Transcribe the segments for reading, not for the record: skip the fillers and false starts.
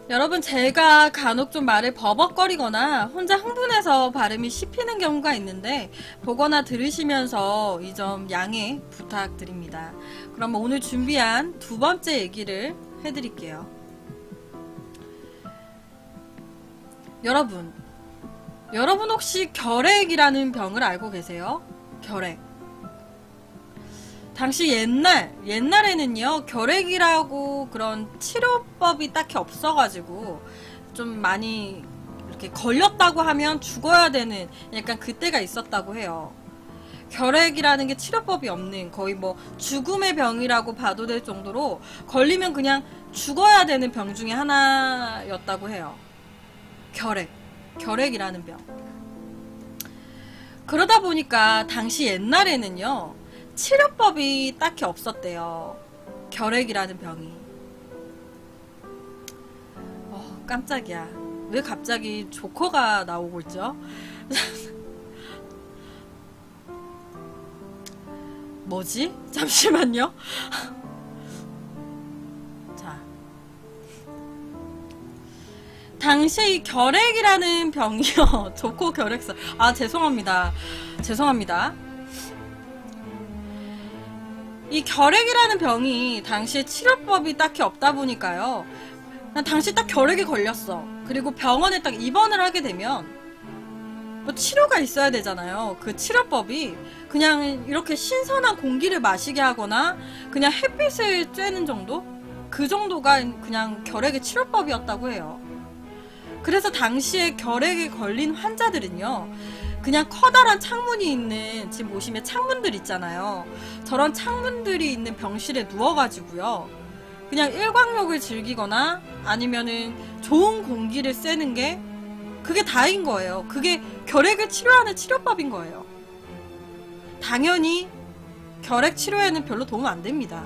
여러분, 제가 간혹 좀 말을 버벅거리거나 혼자 흥분해서 발음이 씹히는 경우가 있는데 보거나 들으시면서 이 점 양해 부탁드립니다. 그럼 오늘 준비한 두 번째 얘기를 해드릴게요. 여러분 혹시 결핵이라는 병을 알고 계세요? 결핵. 당시 옛날에는요, 결핵이라고 그런 치료법이 딱히 없어가지고, 좀 많이 이렇게 걸렸다고 하면 죽어야 되는 약간 그때가 있었다고 해요. 결핵이라는 게 치료법이 없는 거의 뭐 죽음의 병이라고 봐도 될 정도로 걸리면 그냥 죽어야 되는 병 중에 하나였다고 해요. 결핵이라는 병. 그러다 보니까 당시 옛날에는요, 치료법이 딱히 없었대요. 결핵이라는 병이. 깜짝이야. 왜 갑자기 조커가 나오고 있죠? 뭐지? 잠시만요. 자, 당시 이 결핵이라는 병이요. 조커 결핵사. 죄송합니다. 이 결핵이라는 병이 당시에 치료법이 딱히 없다 보니까요. 당시 딱 결핵에 걸렸어. 그리고 병원에 딱 입원을 하게 되면 뭐 치료가 있어야 되잖아요. 그 치료법이 그냥 이렇게 신선한 공기를 마시게 하거나 그냥 햇빛을 쬐는 정도? 그 정도가 그냥 결핵의 치료법이었다고 해요. 그래서 당시에 결핵에 걸린 환자들은요, 그냥 커다란 창문이 있는, 지금 보시면 창문들 있잖아요. 저런 창문들이 있는 병실에 누워가지고요, 그냥 일광욕을 즐기거나 아니면은 좋은 공기를 쐬는 게 그게 다인 거예요. 그게 결핵을 치료하는 치료법인 거예요. 당연히 결핵 치료에는 별로 도움 안 됩니다.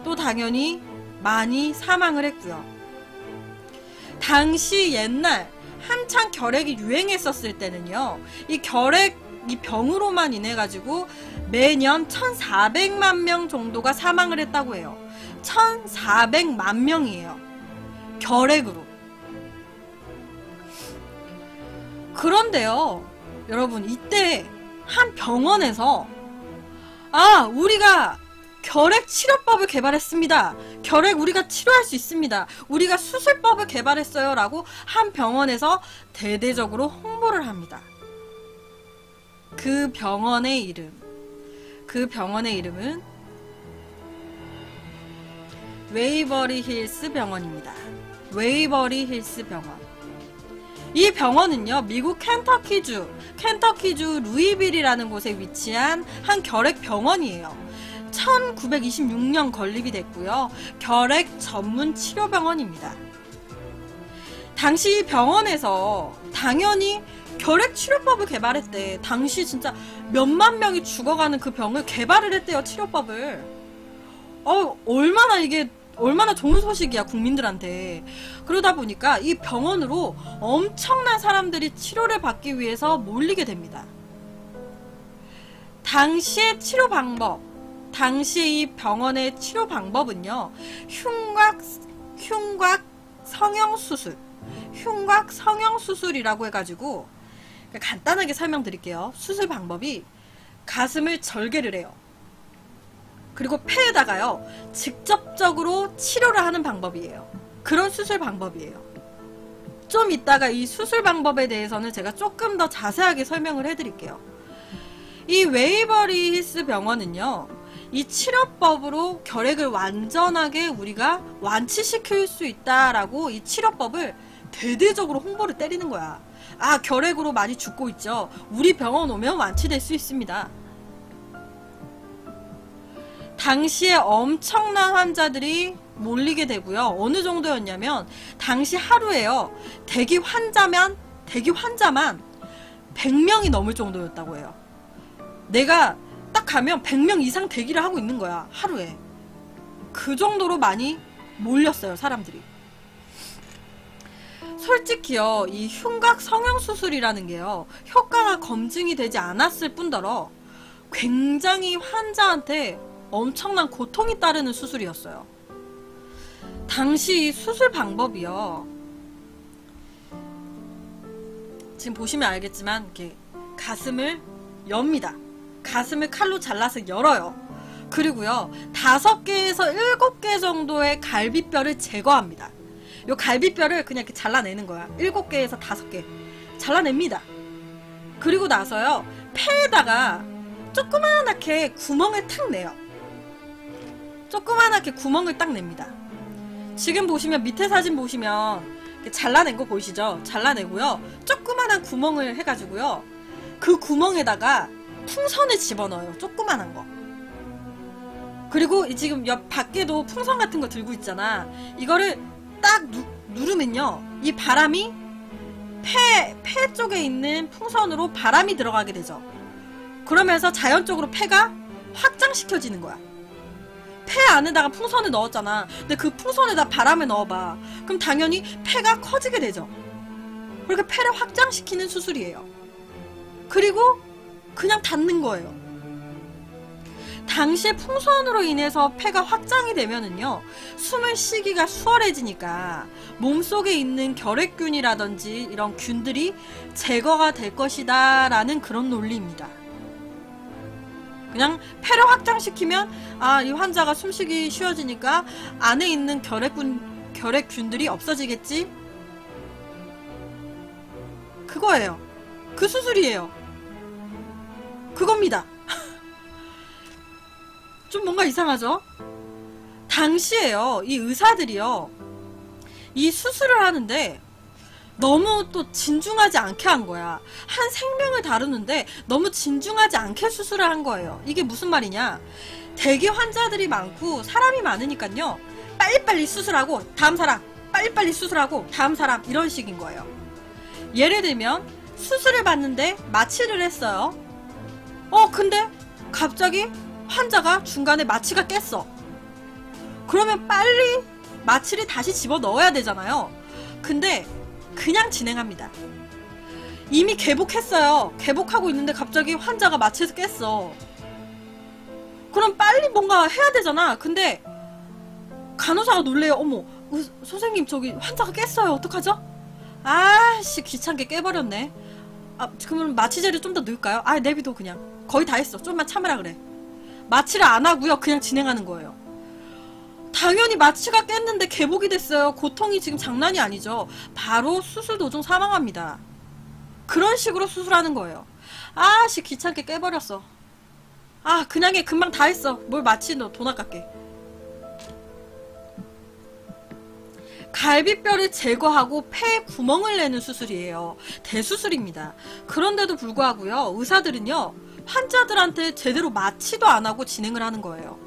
또 당연히 많이 사망을 했고요. 당시 옛날 한창 결핵이 유행했었을 때는요, 이 결핵, 이 병으로만 인해 가지고 매년 1400만 명 정도가 사망을 했다고 해요. 1400만 명이에요. 결핵으로. 그런데요, 여러분, 이때 한 병원에서 우리가 결핵 치료법을 개발했습니다. 결핵 우리가 치료할 수 있습니다. 우리가 수술법을 개발했어요. 라고 한 병원에서 대대적으로 홍보를 합니다. 그 병원의 이름은 웨이버리 힐스 병원입니다. 웨이버리 힐스 병원. 이 병원은요, 미국 켄터키주 루이빌이라는 곳에 위치한 한 결핵 병원이에요. 1926년 건립이 됐고요. 결핵 전문 치료병원입니다. 당시 병원에서 당연히 결핵 치료법을 개발했대. 당시 진짜 몇만 명이 죽어가는 그 병을 개발을 했대요, 치료법을. 얼마나 좋은 소식이야, 국민들한테. 그러다 보니까 이 병원으로 엄청난 사람들이 치료를 받기 위해서 몰리게 됩니다. 당시의 이 병원의 치료 방법은요, 흉곽 성형수술이라고 해가지고, 간단하게 설명드릴게요. 수술 방법이 가슴을 절개를 해요. 그리고 폐에다가요, 직접적으로 치료를 하는 방법이에요. 그런 수술 방법이에요. 좀 이따가 이 수술 방법에 대해서는 제가 조금 더 자세하게 설명을 해드릴게요. 이 웨이버리 힐스 병원은요, 이 치료법으로 결핵을 완전하게 우리가 완치시킬 수 있다라고 이 치료법을 대대적으로 홍보를 때리는 거야. 결핵으로 많이 죽고 있죠. 우리 병원 오면 완치될 수 있습니다. 당시에 엄청난 환자들이 몰리게 되고요. 어느 정도였냐면 당시 하루에요, 대기 환자만 100명이 넘을 정도였다고 해요. 내가 딱 가면 100명 이상 대기를 하고 있는 거야, 하루에. 그 정도로 많이 몰렸어요, 사람들이. 솔직히요, 이 흉곽 성형수술이라는 게요, 효과가 검증이 되지 않았을 뿐더러 굉장히 환자한테 엄청난 고통이 따르는 수술이었어요. 당시 이 수술 방법이요. 지금 보시면 알겠지만 이렇게 가슴을 엽니다. 가슴을 칼로 잘라서 열어요. 그리고요 5개에서 7개 정도의 갈비뼈를 제거합니다. 요 갈비뼈를 그냥 이렇게 잘라내는 거야. 7개에서 5개 잘라냅니다. 그리고 나서요 폐에다가 조그만하게 구멍을 탁 내요. 조그만하게 구멍을 딱 냅니다. 지금 보시면 밑에 사진 보시면 잘라낸 거 보이시죠? 잘라내고요 조그만한 구멍을 해가지고요 그 구멍에다가 풍선을 집어넣어요. 조그만한 거. 그리고 지금 옆 밖에도 풍선 같은 거 들고 있잖아. 이거를 딱 누르면요 이 바람이 폐 쪽에 있는 풍선으로 바람이 들어가게 되죠. 그러면서 자연적으로 폐가 확장시켜지는 거야. 폐 안에다가 풍선을 넣었잖아. 근데 그 풍선에다 바람을 넣어봐. 그럼 당연히 폐가 커지게 되죠. 그렇게 폐를 확장시키는 수술이에요. 그리고 그냥 닫는 거예요. 당시에 풍선으로 인해서 폐가 확장이 되면은요 숨을 쉬기가 수월해지니까 몸속에 있는 결핵균이라든지 이런 균들이 제거가 될 것이다 라는 그런 논리입니다. 그냥 폐를 확장시키면 이 환자가 숨쉬기 쉬워지니까 안에 있는 결핵균들이 없어지겠지? 그거예요. 그 수술이에요. 그겁니다. 좀 뭔가 이상하죠? 당시에요 이 의사들이요 이 수술을 하는데 너무 또 진중하지 않게 한 거야. 한 생명을 다루는데 너무 진중하지 않게 수술을 한 거예요. 이게 무슨 말이냐, 대기 환자들이 많고 사람이 많으니까요 빨리빨리 수술하고 다음 사람, 빨리빨리 수술하고 다음 사람, 이런 식인 거예요. 예를 들면 수술을 받는데 마취를 했어요. 근데 갑자기 환자가 중간에 마취가 깼어. 그러면 빨리 마취를 다시 집어넣어야 되잖아요. 근데 그냥 진행합니다. 이미 개복했어요. 개복하고 있는데 갑자기 환자가 마취에서 깼어. 그럼 빨리 뭔가 해야 되잖아. 근데 간호사가 놀래요. 어머, 선생님 저기 환자가 깼어요. 어떡하죠? 아씨, 귀찮게 깨버렸네. 그러면 마취제를 좀 더 넣을까요? 내비도 그냥 거의 다 했어. 좀만 참으라 그래. 마취를 안 하고요 그냥 진행하는 거예요. 당연히 마취가 깼는데 개복이 됐어요. 고통이 지금 장난이 아니죠. 바로 수술 도중 사망합니다. 그런 식으로 수술하는 거예요. 아씨, 귀찮게 깨버렸어. 그냥 해. 금방 다 했어. 뭘 마취, 너 돈 아깝게. 갈비뼈를 제거하고 폐에 구멍을 내는 수술이에요. 대수술입니다. 그런데도 불구하고요 의사들은요 환자들한테 제대로 마취도 안 하고 진행을 하는 거예요.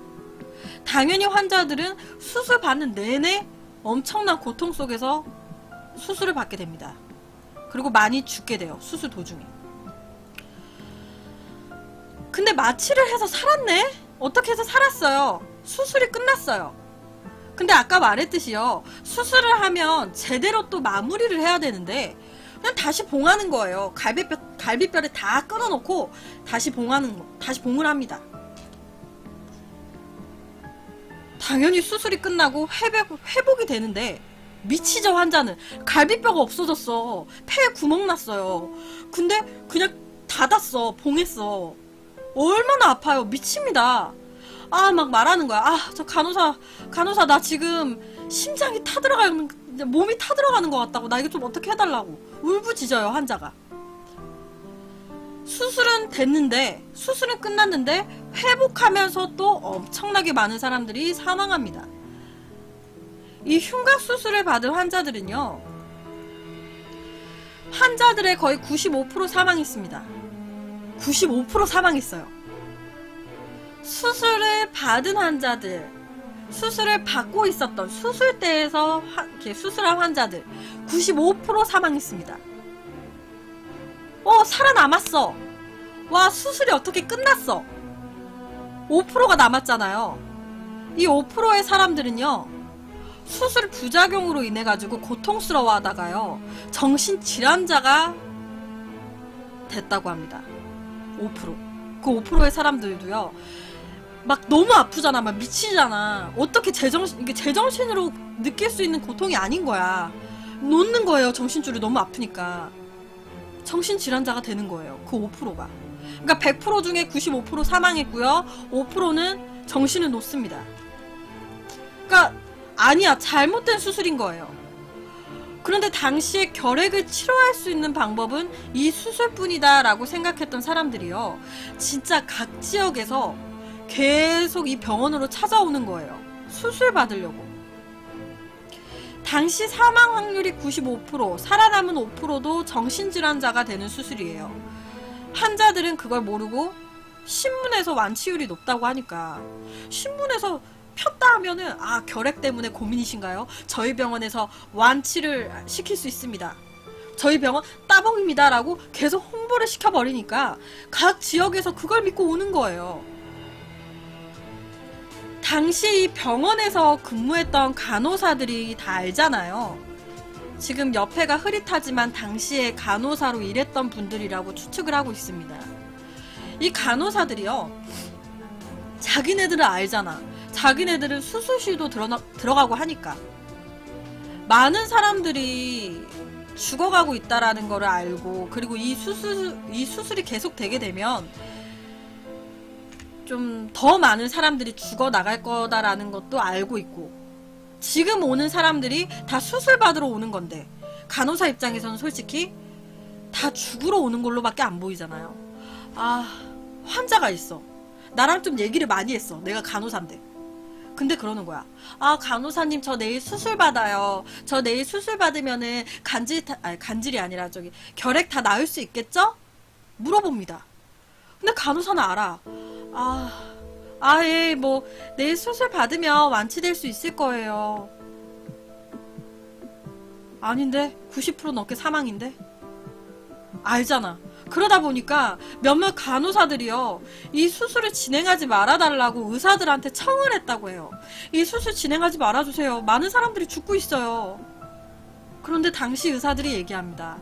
당연히 환자들은 수술 받는 내내 엄청난 고통 속에서 수술을 받게 됩니다. 그리고 많이 죽게 돼요. 수술 도중에. 근데 마취를 해서 살았네? 어떻게 해서 살았어요. 수술이 끝났어요. 근데 아까 말했듯이요 수술을 하면 제대로 또 마무리를 해야 되는데 그냥 다시 봉하는 거예요. 갈비뼈를 다 끊어놓고 다시 봉을 합니다. 당연히 수술이 끝나고 회복이 되는데 미치죠. 환자는 갈비뼈가 없어졌어. 폐에 구멍 났어요. 근데 그냥 닫았어. 봉했어. 얼마나 아파요. 미칩니다. 막 말하는 거야. 저 간호사 나 지금 심장이 타들어가는, 몸이 타들어가는 것 같다고. 나 이거 좀 어떻게 해달라고 울부짖어요 환자가. 수술은 끝났는데 회복하면서 또 엄청나게 많은 사람들이 사망합니다. 이 흉곽 수술을 받은 환자들은요 환자들의 거의 95% 사망했습니다. 95% 사망했어요. 수술을 받은 환자들, 수술을 받고 있었던 수술대에서 수술한 환자들 95% 사망했습니다. 살아남았어. 와, 수술이 어떻게 끝났어. 5%가 남았잖아요. 이 5%의 사람들은요 수술 부작용으로 인해 가지고 고통스러워 하다가요 정신질환자가 됐다고 합니다. 5%. 그 5%의 사람들도요 막 너무 아프잖아. 막 미치잖아. 어떻게 이게 제정신으로 느낄 수 있는 고통이 아닌 거야. 놓는 거예요. 정신줄이 너무 아프니까. 정신질환자가 되는 거예요. 그 5%가. 그러니까 100% 중에 95% 사망했고요. 5%는 정신을 놓습니다. 그러니까 아니야. 잘못된 수술인 거예요. 그런데 당시에 결핵을 치료할 수 있는 방법은 이 수술뿐이다 라고 생각했던 사람들이요. 진짜 각 지역에서 계속 이 병원으로 찾아오는 거예요. 수술 받으려고. 당시 사망 확률이 95%, 살아남은 5%도 정신질환자가 되는 수술이에요. 환자들은 그걸 모르고 신문에서 완치율이 높다고 하니까 신문에서 폈다 하면은 아 결핵 때문에 고민이신가요? 저희 병원에서 완치를 시킬 수 있습니다. 저희 병원 따봉입니다 라고 계속 홍보를 시켜버리니까 각 지역에서 그걸 믿고 오는 거예요. 당시 이 병원에서 근무했던 간호사들이 다 알잖아요. 지금 옆에가 흐릿하지만 당시에 간호사로 일했던 분들이라고 추측을 하고 있습니다. 이 간호사들이요. 자기네들은 알잖아. 자기네들은 수술실도 들어가고 하니까 많은 사람들이 죽어가고 있다라는 거를 알고 그리고 이 수술이 계속 되게 되면 좀 더 많은 사람들이 죽어나갈 거다라는 것도 알고 있고 지금 오는 사람들이 다 수술 받으러 오는 건데 간호사 입장에서는 솔직히 다 죽으러 오는 걸로밖에 안 보이잖아요. 아 환자가 있어. 나랑 좀 얘기를 많이 했어. 내가 간호사인데. 근데 그러는 거야. 아 간호사님 저 내일 수술 받아요. 저 내일 수술 받으면은 간질이 아니라 저기 결핵 다 나을 수 있겠죠? 물어봅니다. 근데 간호사는 알아. 예, 뭐 내일 수술 받으면 완치될 수 있을 거예요. 아닌데 90% 넘게 사망인데? 알잖아. 그러다 보니까 몇몇 간호사들이요. 이 수술을 진행하지 말아달라고 의사들한테 청을 했다고 해요. 이 수술 진행하지 말아주세요. 많은 사람들이 죽고 있어요. 그런데 당시 의사들이 얘기합니다.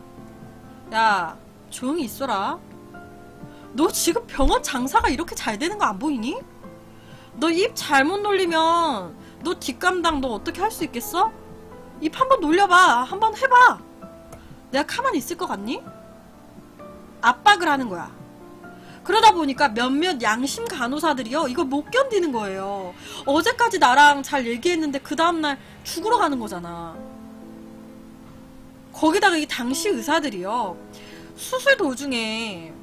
야, 조용히 있어라. 너 지금 병원 장사가 이렇게 잘 되는 거 안 보이니? 너 입 잘못 놀리면 너 뒷감당 너 어떻게 할 수 있겠어? 입 한번 놀려봐. 한번 해봐. 내가 가만히 있을 것 같니? 압박을 하는 거야. 그러다 보니까 몇몇 양심 간호사들이요. 이걸 못 견디는 거예요. 어제까지 나랑 잘 얘기했는데 그 다음날 죽으러 가는 거잖아. 거기다가 이 당시 의사들이요. 수술 도중에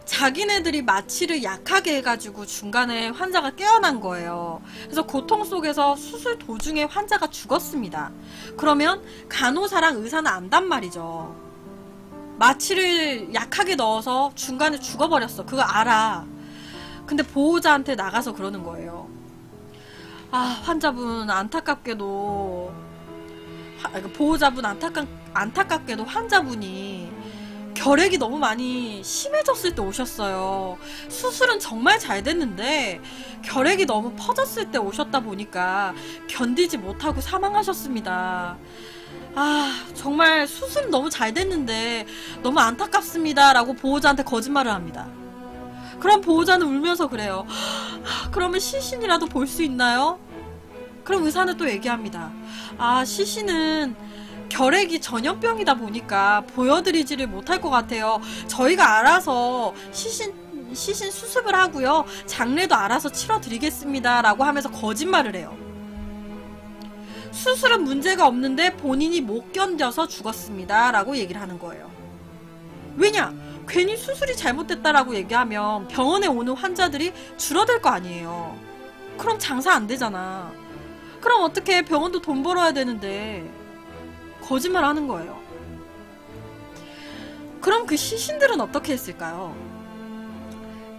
자기네들이 마취를 약하게 해가지고 중간에 환자가 깨어난 거예요. 그래서 고통 속에서 수술 도중에 환자가 죽었습니다. 그러면 간호사랑 의사는 안단 말이죠. 마취를 약하게 넣어서 중간에 죽어버렸어. 그거 알아. 근데 보호자한테 나가서 그러는 거예요. 환자분 안타깝게도 보호자분 안타깝게도 환자분이 결핵이 너무 많이 심해졌을 때 오셨어요. 수술은 정말 잘 됐는데 결핵이 너무 퍼졌을 때 오셨다 보니까 견디지 못하고 사망하셨습니다. 정말 수술은 너무 잘 됐는데 너무 안타깝습니다 라고 보호자한테 거짓말을 합니다. 그럼 보호자는 울면서 그래요. 그러면 시신이라도 볼 수 있나요? 그럼 의사는 또 얘기합니다. 시신은 결핵이 전염병이다 보니까 보여드리지를 못할 것 같아요. 저희가 알아서 시신 수습을 하고요. 장례도 알아서 치러드리겠습니다 라고 하면서 거짓말을 해요. 수술은 문제가 없는데 본인이 못 견뎌서 죽었습니다 라고 얘기를 하는 거예요. 왜냐? 괜히 수술이 잘못됐다라고 얘기하면 병원에 오는 환자들이 줄어들 거 아니에요. 그럼 장사 안 되잖아. 그럼 어떻게 병원도 돈 벌어야 되는데 거짓말 하는 거예요. 그럼 그 시신들은 어떻게 했을까요?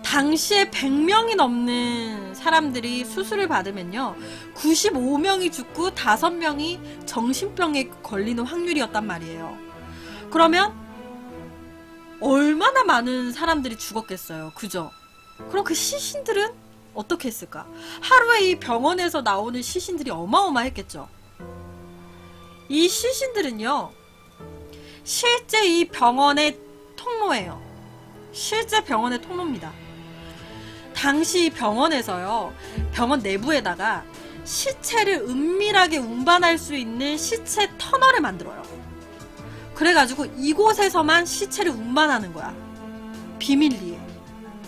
당시에 100명이 넘는 사람들이 수술을 받으면요 95명이 죽고 5명이 정신병에 걸리는 확률이었단 말이에요. 그러면 얼마나 많은 사람들이 죽었겠어요. 그죠? 그럼 그 시신들은 어떻게 했을까? 하루에 이 병원에서 나오는 시신들이 어마어마했겠죠. 이 시신들은요 실제 이 병원의 통로예요. 실제 병원의 통로입니다. 당시 병원에서요, 병원 내부에다가 시체를 은밀하게 운반할 수 있는 시체 터널을 만들어요. 그래가지고 이곳에서만 시체를 운반하는 거야. 비밀리에.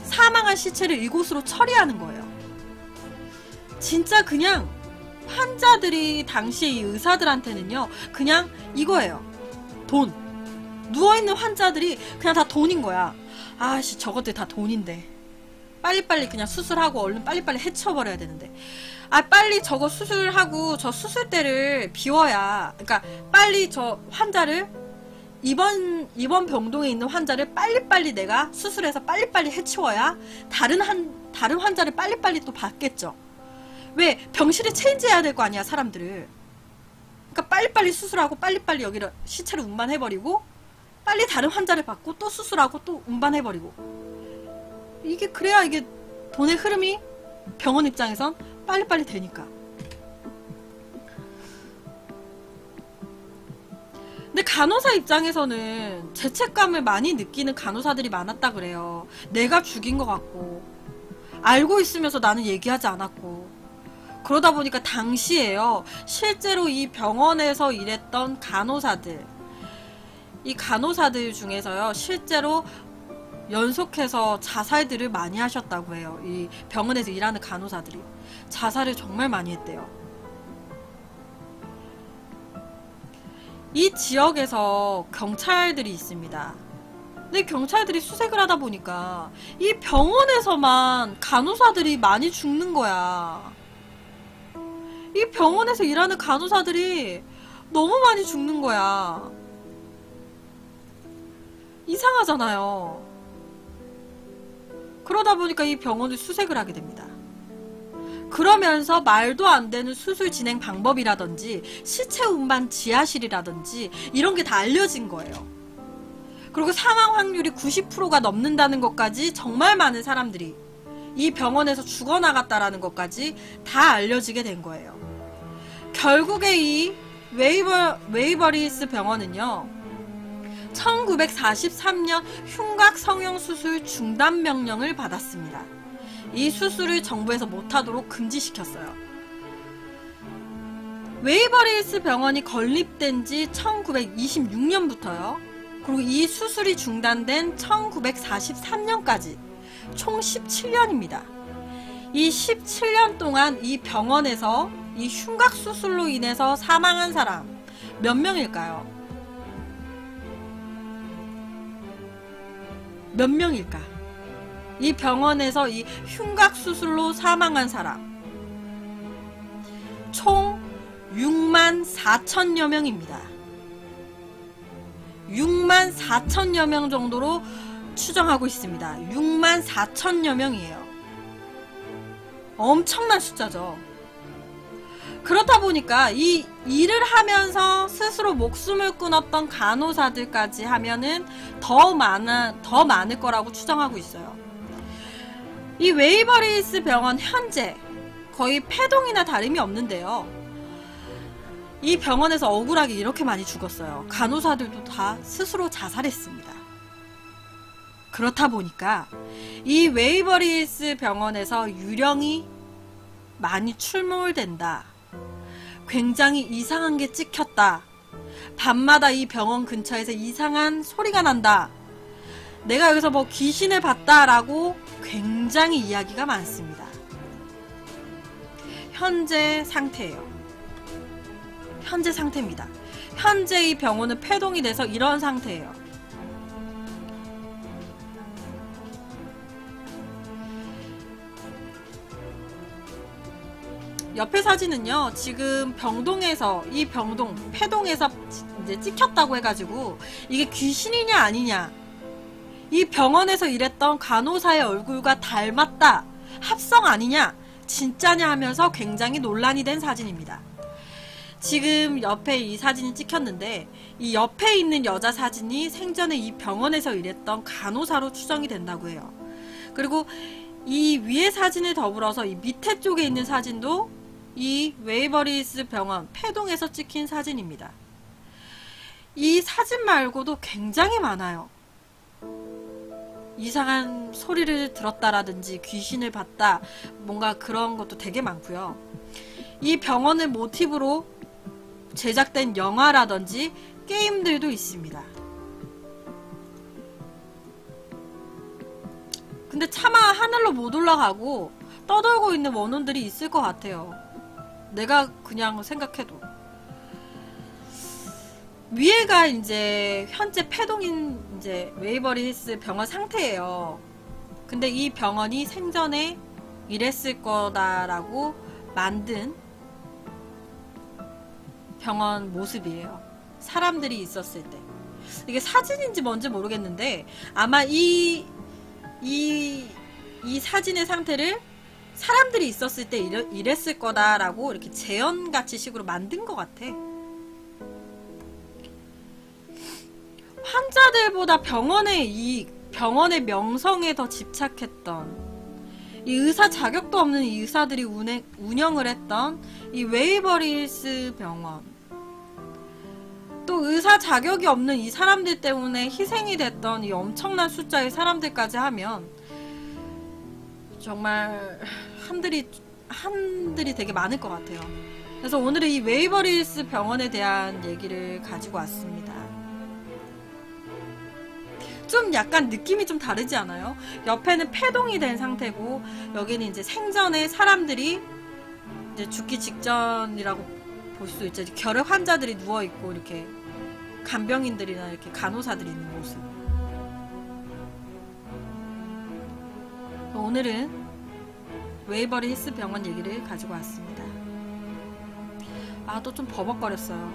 사망한 시체를 이곳으로 처리하는 거예요. 진짜 그냥 환자들이 당시에 이 의사들한테는요, 그냥 이거예요. 돈. 누워있는 환자들이 그냥 다 돈인 거야. 아씨, 저것들 다 돈인데. 빨리빨리 그냥 수술하고 얼른 빨리빨리 해쳐버려야 되는데. 아, 빨리 저거 수술하고 저 수술대를 비워야, 그러니까 빨리 저 환자를, 이번 병동에 있는 환자를 빨리빨리 내가 수술해서 빨리빨리 해치워야 다른 환자를 빨리빨리 또 받겠죠. 왜? 병실에 체인지해야 될 거 아니야, 사람들을. 그러니까 빨리빨리 수술하고 빨리빨리 여기를 시체를 운반해버리고 빨리 다른 환자를 받고 또 수술하고 또 운반해버리고. 이게 그래야 이게 돈의 흐름이 병원 입장에선 빨리빨리 되니까. 근데 간호사 입장에서는 죄책감을 많이 느끼는 간호사들이 많았다 그래요. 내가 죽인 것 같고, 알고 있으면서 나는 얘기하지 않았고. 그러다 보니까 당시에요, 실제로 이 병원에서 일했던 간호사들, 이 간호사들 중에서요, 실제로 연속해서 자살들을 많이 하셨다고 해요. 이 병원에서 일하는 간호사들이 자살을 정말 많이 했대요. 이 지역에서 경찰들이 있습니다. 근데 경찰들이 수색을 하다 보니까 이 병원에서만 간호사들이 많이 죽는 거야. 이 병원에서 일하는 간호사들이 너무 많이 죽는 거야. 이상하잖아요. 그러다 보니까 이 병원을 수색을 하게 됩니다. 그러면서 말도 안 되는 수술 진행 방법이라든지 시체 운반 지하실이라든지 이런 게 다 알려진 거예요. 그리고 사망 확률이 90%가 넘는다는 것까지, 정말 많은 사람들이 이 병원에서 죽어나갔다라는 것까지 다 알려지게 된 거예요. 결국에 이 웨이버리스 병원은요, 1943년 흉곽 성형수술 중단 명령을 받았습니다. 이 수술을 정부에서 못하도록 금지시켰어요. 웨이버리스 병원이 건립된 지 1926년부터요. 그리고 이 수술이 중단된 1943년까지 총 17년입니다. 이 17년 동안 이 병원에서 이 흉곽 수술로 인해서 사망한 사람 몇 명일까요? 몇 명일까? 이 병원에서 이 흉곽 수술로 사망한 사람 총 6만 4천여 명입니다. 6만 4천여 명 정도로 추정하고 있습니다. 6만 4천여 명이에요. 엄청난 숫자죠. 그렇다 보니까 이 일을 하면서 스스로 목숨을 끊었던 간호사들까지 하면은 더 많을 거라고 추정하고 있어요. 이 웨이버리스 병원 현재 거의 폐동이나 다름이 없는데요. 이 병원에서 억울하게 이렇게 많이 죽었어요. 간호사들도 다 스스로 자살했습니다. 그렇다 보니까 이 웨이버리스 병원에서 유령이 많이 출몰된다. 굉장히 이상한 게 찍혔다. 밤마다 이 병원 근처에서 이상한 소리가 난다. 내가 여기서 뭐 귀신을 봤다라고 굉장히 이야기가 많습니다. 현재 상태예요. 현재 상태입니다. 현재 이 병원은 폐동이 돼서 이런 상태예요. 옆에 사진은요, 지금 병동에서, 이 병동, 폐동에서 이제 찍혔다고 해가지고, 이게 귀신이냐 아니냐, 이 병원에서 일했던 간호사의 얼굴과 닮았다, 합성 아니냐, 진짜냐 하면서 굉장히 논란이 된 사진입니다. 지금 옆에 이 사진이 찍혔는데, 이 옆에 있는 여자 사진이 생전에 이 병원에서 일했던 간호사로 추정이 된다고 해요. 그리고 이 위에 사진을 더불어서 이 밑에 쪽에 있는 사진도 이 웨이버리스 병원 폐동에서 찍힌 사진입니다. 이 사진 말고도 굉장히 많아요. 이상한 소리를 들었다라든지 귀신을 봤다, 뭔가 그런 것도 되게 많고요. 이 병원을 모티브로 제작된 영화라든지 게임들도 있습니다. 근데 차마 하늘로 못 올라가고 떠돌고 있는 원혼들이 있을 것 같아요. 내가 그냥 생각해도. 위에가 이제 현재 폐동인 이제 웨이버리 힐스 병원 상태예요. 근데 이 병원이 생전에 이랬을 거다라고 만든 병원 모습이에요. 사람들이 있었을 때. 이게 사진인지 뭔지 모르겠는데 아마 이 사진의 상태를 사람들이 있었을 때 이랬을 거다라고 이렇게 재현같이 식으로 만든 것 같아. 환자들보다 병원의 명성에 더 집착했던, 이 의사 자격도 없는 이 의사들이 운영을 했던 이 웨이버리 힐스 병원, 또 의사 자격이 없는 이 사람들 때문에 희생이 됐던 이 엄청난 숫자의 사람들까지 하면 정말 한들이 되게 많을 것 같아요. 그래서 오늘은 이 웨이버리 힐스 병원에 대한 얘기를 가지고 왔습니다. 좀 약간 느낌이 좀 다르지 않아요? 옆에는 폐동이 된 상태고 여기는 이제 생전에 사람들이 이제 죽기 직전이라고 볼 수 있죠. 결핵 환자들이 누워있고 이렇게 간병인들이나 이렇게 간호사들이 있는 모습. 오늘은 웨이버리 힐스 병원 얘기를 가지고 왔습니다. 아, 또 좀 버벅거렸어요.